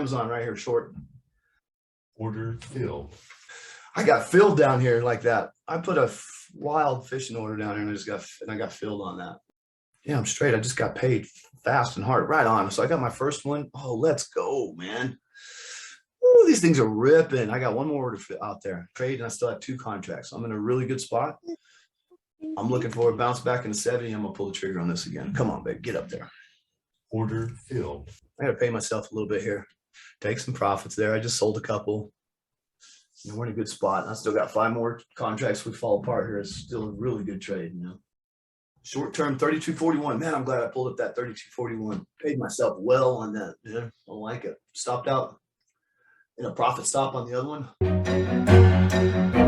Amazon right here, short. Order filled. I got filled down here like that. I put a wild fishing order down here and I got filled on that. Yeah, I'm straight. I just got paid fast and hard, right on. So I got my first one. Oh, let's go, man. Ooh, these things are ripping. I got one more order out there. Trade, and I still have 2 contracts. I'm in a really good spot. I'm looking for a bounce back in the 70. I'm gonna pull the trigger on this again. Come on, babe, get up there. Order filled. I gotta pay myself a little bit here. Take some profits there. I just sold a couple. You know, we're in a good spot. I still got 5 more contracts. We fall apart here. It's still a really good trade, you know. Short term 32.41. Man, I'm glad I pulled up that 32.41. Paid myself well on that. Yeah, I like it. Stopped out in a profit stop on the other one.